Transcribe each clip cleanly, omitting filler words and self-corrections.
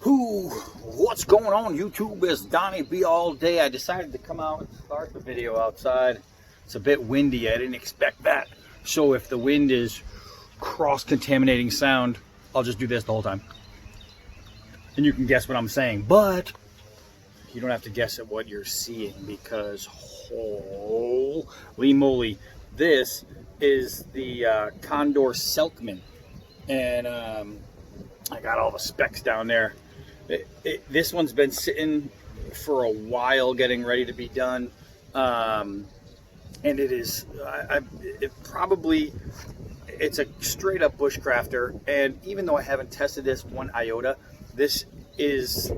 What's going on YouTube? It's Donnie B all day. I decided to come out and start the video outside. It's a bit windy. I didn't expect that. So if the wind is cross-contaminating sound, I'll just do this the whole time. And you can guess what I'm saying. But you don't have to guess at what you're seeing because holy moly. This is the Condor Selknam. And I got all the specs down there. This one's been sitting for a while getting ready to be done. And it is, it's a straight up bushcrafter. And even though I haven't tested this one iota, this is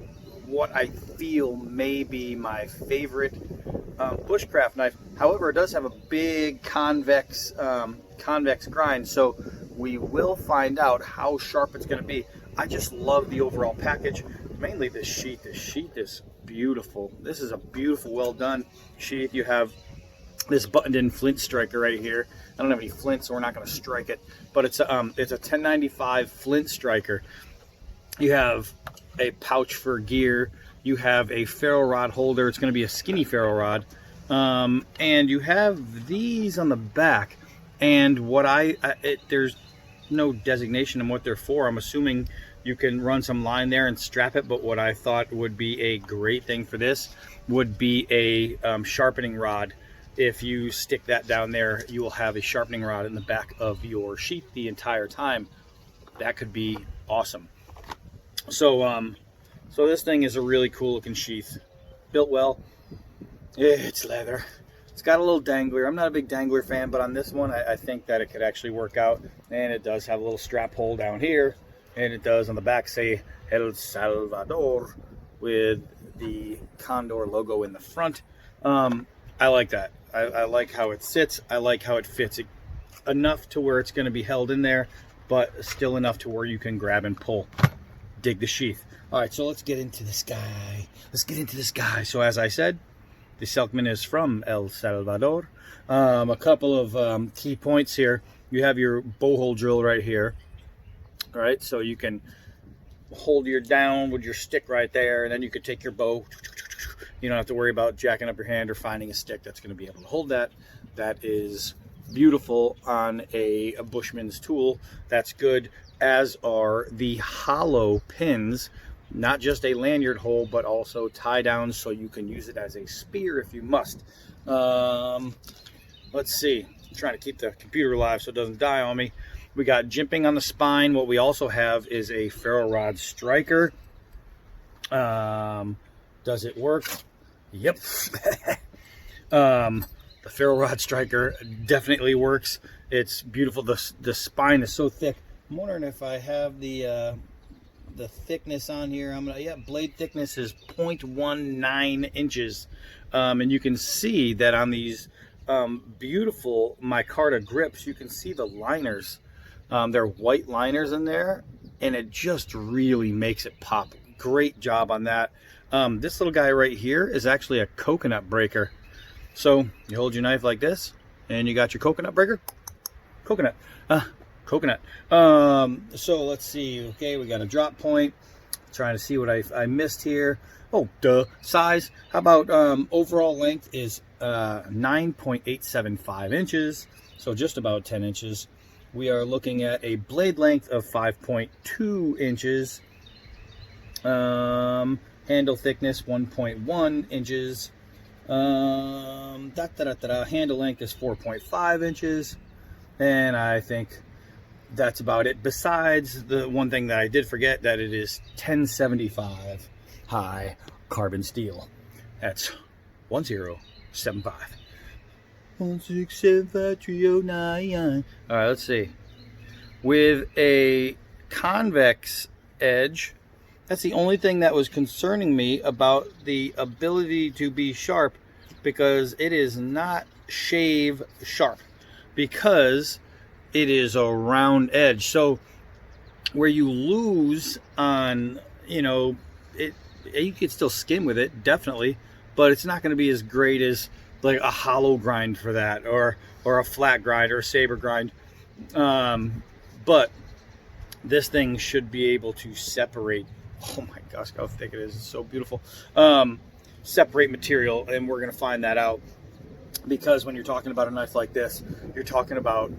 what I feel may be my favorite bushcraft knife. However, it does have a big convex grind. So we will find out how sharp it's going to be. I just love the overall package, mainly this sheath. This sheath is beautiful. This is a beautiful, well done sheath. You have this buttoned in flint striker right here. I don't have any flint, so we're not going to strike it, but it's a 1095 flint striker. You have a pouch for gear. You have a ferro rod holder. It's going to be a skinny ferro rod, and you have these on the back. And what there's no designation on what they're for. I'm assuming you can run some line there and strap it, but what I thought would be a great thing for this would be a sharpening rod. If you stick that down there, you will have a sharpening rod in the back of your sheath the entire time. That could be awesome. So so this thing is a really cool looking sheath, built well. It's leather. It's got a little dangler. I'm not a big dangler fan, but on this one, I think that it could actually work out. And it does have a little strap hole down here. And it does on the back say El Salvador with the Condor logo in the front. I like that. I like how it sits. I like how it fits. Enough to where it's going to be held in there, but still enough to where you can grab and pull. Dig the sheath. All right, so let's get into this guy. Let's get into this guy. So as I said, the Selknam is from El Salvador. A couple of key points here. You have your bow hole drill right here. All right, so you can hold your down with your stick right there, and then you could take your bow. You don't have to worry about jacking up your hand or finding a stick that's going to be able to hold that. That is beautiful on a Bushman's tool. That's good, as are the hollow pins. Not just a lanyard hole, but also tie downs, so you can use it as a spear if you must. Let's see. I'm trying to keep the computer alive so it doesn't die on me. We got jimping on the spine. What we also have is a ferro rod striker. Does it work? Yep. The ferro rod striker definitely works. It's beautiful. The spine is so thick. I'm wondering if I have the thickness on here. Blade thickness is 0.19 inches. And you can see that on these beautiful micarta grips, you can see the liners. They're white liners in there, and it just really makes it pop. Great job on that. This little guy right here is actually a coconut breaker. So you hold your knife like this, and you got your coconut breaker. Coconut. So let's see. Okay, we got a drop point. Trying to see what I missed here. Oh, duh. Size. How about overall length is 9.875 inches. So just about 10 inches. We are looking at a blade length of 5.2 inches. Handle thickness 1.1 inches. Handle length is 4.5 inches. And I think that's about it. Besides the one thing that I did forget, that it is 1075 high carbon steel. That's 1075. 1675309. All right, let's see. With a convex edge, that's the only thing that was concerning me about the ability to be sharp, because it is not shave sharp, because it is a round edge. So where you lose on, you could still skim with it, definitely, but it's not going to be as great as like a hollow grind for that, or a flat grind, or a saber grind. But this thing should be able to separate oh my gosh, how thick it is. It's so beautiful. Separate material, and we're going to find that out, because when you're talking about a knife like this, you're talking about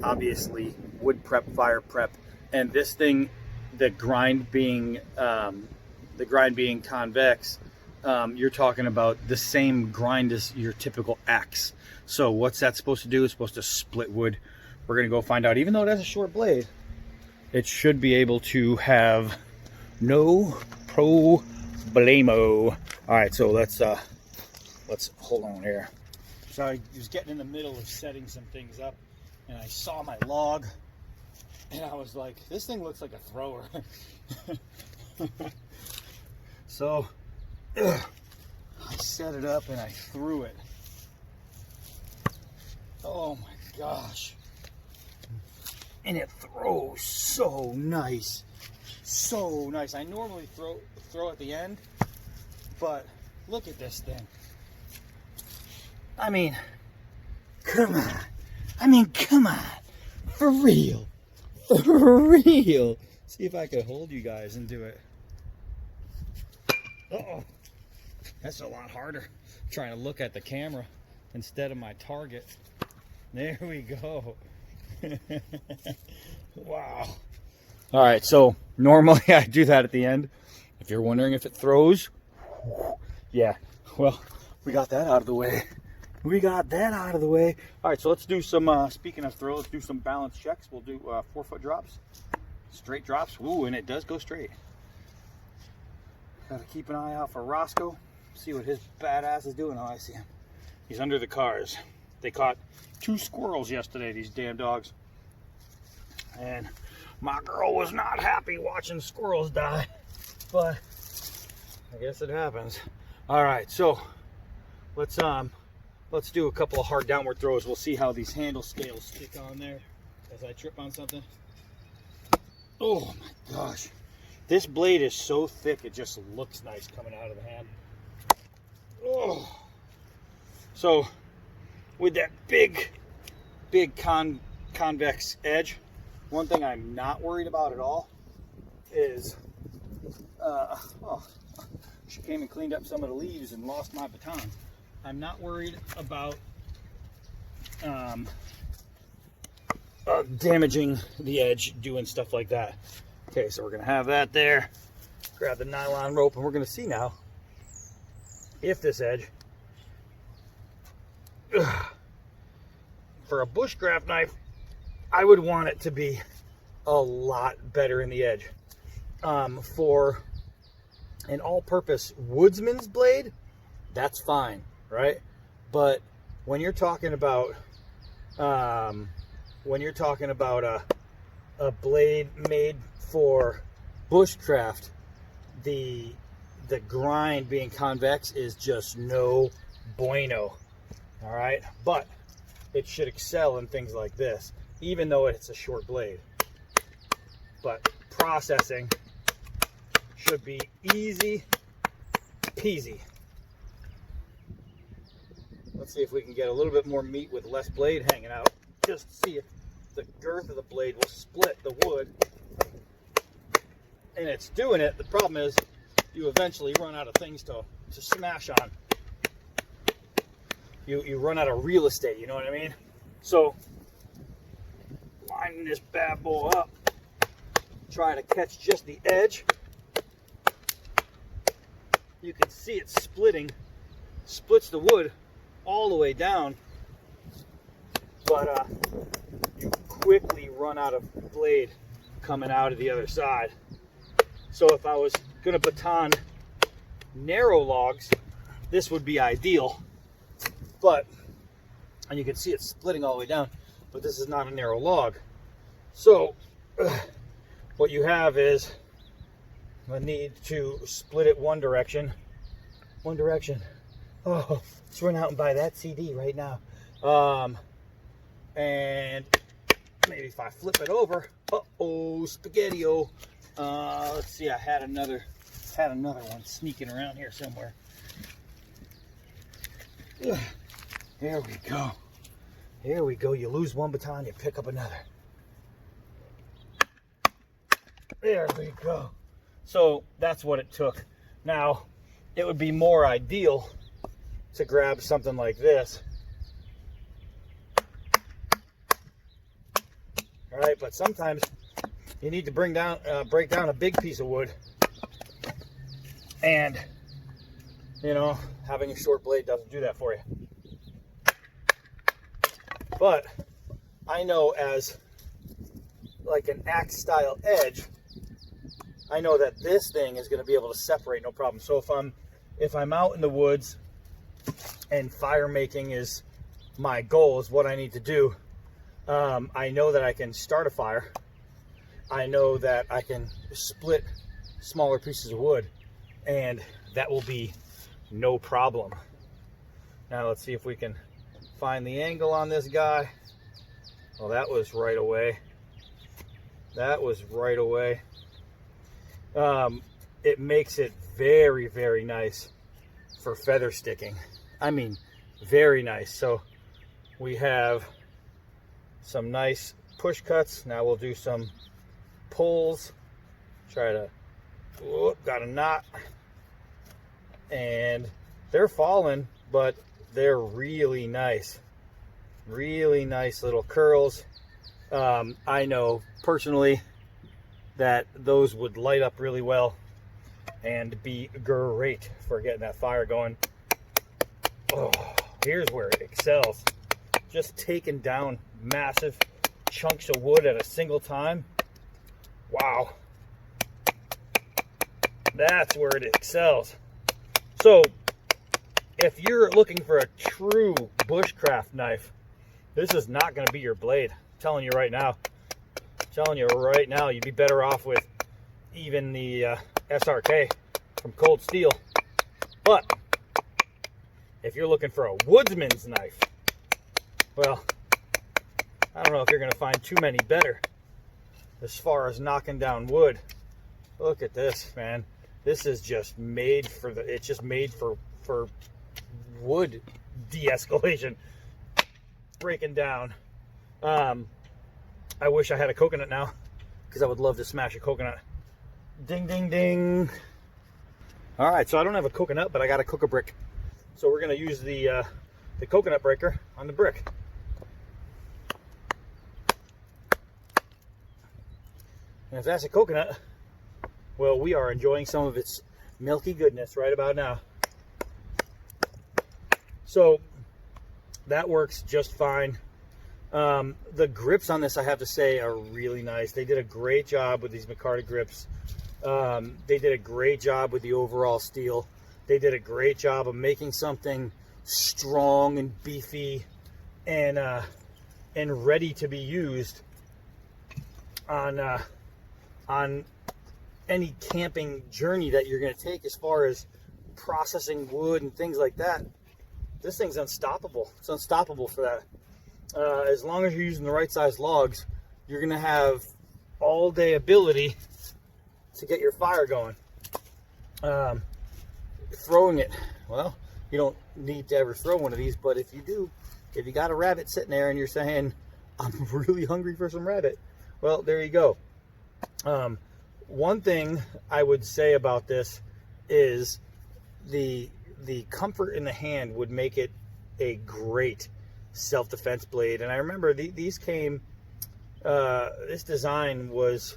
obviously wood prep, fire prep, and this thing, the grind being convex, you're talking about the same grind as your typical axe. So what's that supposed to do? It's supposed to split wood. We're going to go find out. Even though it has a short blade, it should be able to have no problemo. All right, so let's hold on here. So I was getting in the middle of setting some things up, and I saw my log, and I was like, this thing looks like a thrower. So I set it up and I threw it. Oh my gosh. And it throws so nice. So nice. I normally throw at the end, but look at this thing. I mean, come on. I mean, come on. For real. For real. See if I could hold you guys and do it. Uh-oh. That's a lot harder. Trying to look at the camera instead of my target. There we go. Wow. All right, so normally I do that at the end. If you're wondering if it throws, yeah. Well, we got that out of the way. We got that out of the way. All right, so let's do some, speaking of throw, let's do some balance checks. We'll do 4-foot drops, straight drops. Ooh, and it does go straight. Gotta keep an eye out for Roscoe. See what his badass is doing. Oh, I see him. He's under the cars. They caught 2 squirrels yesterday, these damn dogs. And my girl was not happy watching squirrels die, but I guess it happens. All right, so let's do a couple of hard downward throws. We'll see how these handle scales stick on there as I trip on something. Oh my gosh. This blade is so thick, it just looks nice coming out of the hand. Oh. So with that big convex edge, one thing I'm not worried about at all is, she came and cleaned up some of the leaves and lost my baton. I'm not worried about damaging the edge doing stuff like that. Okay, so we're gonna have that there. Grab the nylon rope, and we're gonna see now if this edge, for a bushcraft knife, I would want it to be a lot better in the edge. For an all-purpose Woodsman's blade, that's fine, right? But when you're talking about a blade made for bushcraft, the grind being convex is just no bueno. All right, but it should excel in things like this, even though it's a short blade. But processing should be easy peasy. Let's see if we can get a little bit more meat with less blade hanging out. Just see if the girth of the blade will split the wood. And it's doing it. The problem is you eventually run out of things to smash on. You run out of real estate, you know what I mean? So lining this bad boy up, try to catch just the edge. You can see it splits the wood all the way down, but you quickly run out of blade coming out of the other side. So if I was gonna baton narrow logs, this would be ideal. But, and you can see it splitting all the way down, but this is not a narrow log. So what you have is a need to split it one direction. Oh, let's run out and buy that CD right now. And maybe if I flip it over, uh-oh, spaghetti-o. Let's see, I had another one sneaking around here somewhere. Ugh. There we go. There we go. You lose one baton, you pick up another. There we go. So that's what it took. Now, it would be more ideal to grab something like this. All right, but sometimes you need to break down a big piece of wood, and you know, having a short blade doesn't do that for you. But I know, as like an axe style edge, I know that this thing is going to be able to separate no problem. So if I'm out in the woods and fire making is my goal, is what I need to do, I know that I can start a fire. I know that I can split smaller pieces of wood, and that will be no problem. Now let's see if we can find the angle on this guy. Well, that was right away. That was right away. It makes it very, very nice for feather sticking. I mean, very nice. So we have some nice push cuts. Now we'll do some pulls. Try to, got a knot. And they're falling, but they're really nice. Really nice little curls. I know personally that those would light up really well and be great for getting that fire going. Oh, here's where it excels. Just taking down massive chunks of wood at a single time. Wow. That's where it excels. So, if you're looking for a true bushcraft knife, this is not going to be your blade. I'm telling you right now. Telling you right now, you'd be better off with even the SRK from Cold Steel. But if you're looking for a woodsman's knife, well, I don't know if you're going to find too many better as far as knocking down wood. Look at this, man. This is just made for it's just made for wood de-escalation. Breaking down. I wish I had a coconut now, because I would love to smash a coconut. Ding, ding, ding. All right, so I don't have a coconut, but I got a cocoa brick. So we're going to use the coconut breaker on the brick. And if that's a coconut, well, we are enjoying some of its milky goodness right about now. So that works just fine. The grips on this, I have to say, are really nice. They did a great job with these micarta grips. They did a great job with the overall steel. They did a great job of making something strong and beefy and ready to be used on any camping journey that you're going to take, as far as processing wood and things like that. This thing's unstoppable. It's unstoppable for that. As long as you're using the right size logs, you're going to have all day ability to get your fire going. Throwing it, well, you don't need to ever throw one of these, but if you do, if you got a rabbit sitting there and you're saying, I'm really hungry for some rabbit, well, there you go. One thing I would say about this is the comfort in the hand would make it a great self-defense blade. And I remember these came, this design was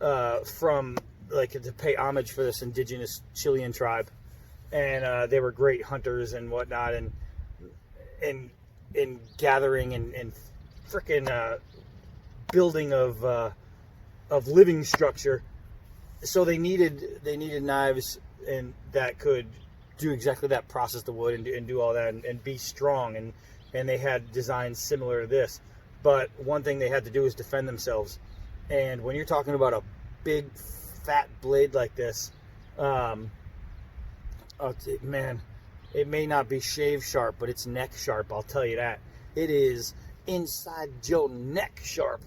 from, like, to pay homage for this indigenous Chilean tribe, and they were great hunters and whatnot, and in gathering and frickin' building of living structure. So they needed knives and that could do exactly that, process the wood and do all that and be strong, and they had designs similar to this. But one thing they had to do is defend themselves. And when you're talking about a big fat blade like this, man, it may not be shave sharp, but it's neck sharp, I'll tell you that. It is inside your neck sharp,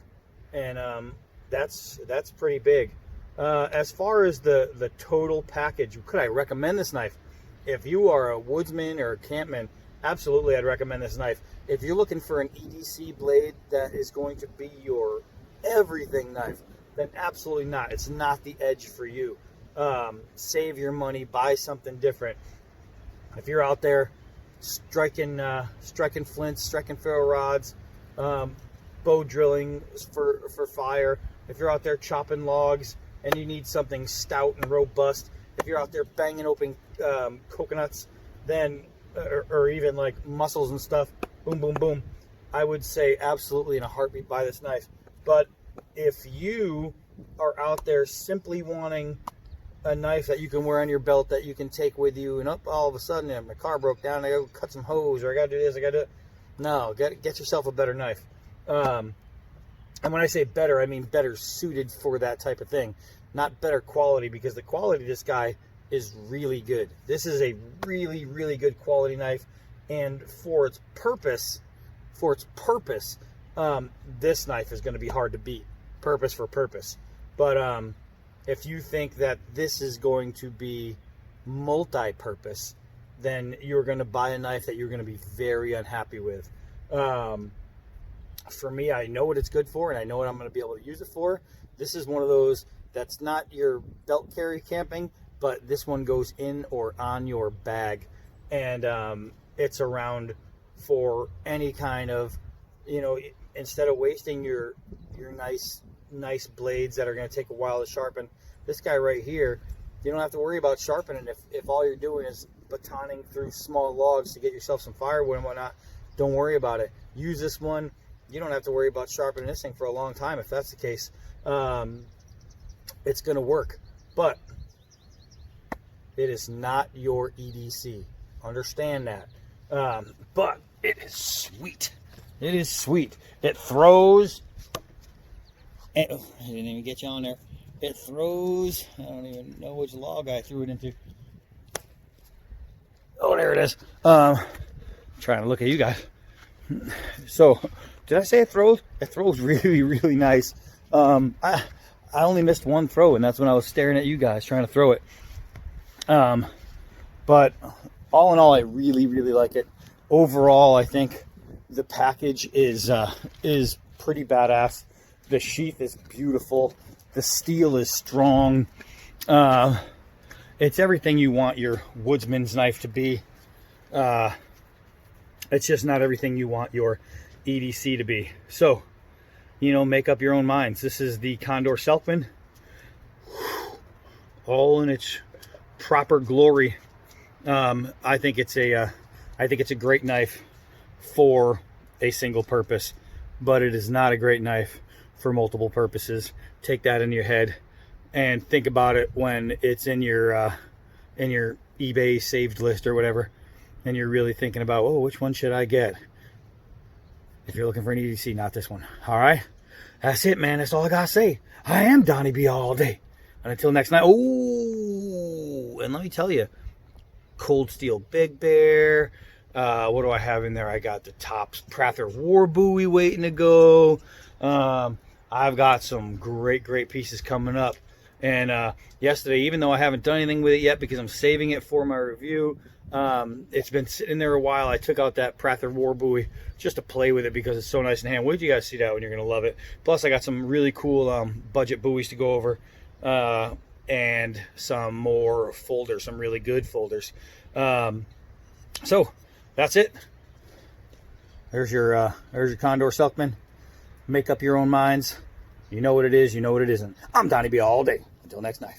and that's pretty big. As far as the total package, could I recommend this knife? If you are a woodsman or a campman, absolutely I'd recommend this knife. If you're looking for an EDC blade that is going to be your everything knife, then absolutely not. It's not the edge for you. Save your money, buy something different. If you're out there striking flints, striking ferro rods, bow drilling for fire, if you're out there chopping logs and you need something stout and robust, if you're out there banging open coconuts, then or even like mussels and stuff, boom, boom, boom, I would say absolutely in a heartbeat buy this knife. But if you are out there simply wanting a knife that you can wear on your belt that you can take with you, and all of a sudden my car broke down, I gotta cut some hose, or I gotta do this, I gotta do it. No, get yourself a better knife. And when I say better, I mean better suited for that type of thing, not better quality, because the quality of this guy is really good. This is a really, really good quality knife, and for its purpose, this knife is going to be hard to beat. Purpose for purpose. But if you think that this is going to be multi-purpose, then you're going to buy a knife that you're going to be very unhappy with. For me, I know what it's good for, and I know what I'm going to be able to use it for. This is one of those that's not your belt carry camping, but this one goes in or on your bag, and it's around for any kind of, instead of wasting your nice blades that are going to take a while to sharpen, this guy right here, you don't have to worry about sharpening. If all you're doing is batoning through small logs to get yourself some firewood and whatnot, don't worry about it. Use this one. You don't have to worry about sharpening this thing for a long time. If that's the case, it's going to work. But it is not your EDC. Understand that. But it is sweet. It is sweet. It throws. I didn't even get you on there. It throws. I don't even know which log I threw it into. Oh, there it is. Trying to look at you guys. So, did I say it throws? It throws really, really nice. I only missed one throw, and that's when I was staring at you guys trying to throw it. But all in all, I really, really like it. Overall, I think the package is pretty badass. The sheath is beautiful. The steel is strong. It's everything you want your woodsman's knife to be. It's just not everything you want your EDC to be. So, make up your own minds. This is the Condor Selknam, all in its proper glory. I think it's a great knife for a single purpose, but it is not a great knife for multiple purposes. Take that in your head and think about it when it's in your eBay saved list or whatever, and you're really thinking about, oh, which one should I get? If you're looking for an EDC, not this one. All right, that's it, man. That's all I gotta say. I am Donnie B all day, and until next night. Oh, and let me tell you, Cold Steel Big Bear. What do I have in there? I got the Tops Prather War Buoy waiting to go. I've got some great pieces coming up. And yesterday, even though I haven't done anything with it yet because I'm saving it for my review, it's been sitting there a while. I took out that Prather War Buoy just to play with it because it's so nice in hand. Wait till you guys see that one. You're going to love it. Plus, I got some really cool budget buoys to go over, and some more folders, some really good folders. So that's it. There's your Condor Selknam. Make up your own minds. You know what it is, you know what it isn't. I'm Donnie B all day. Until next night.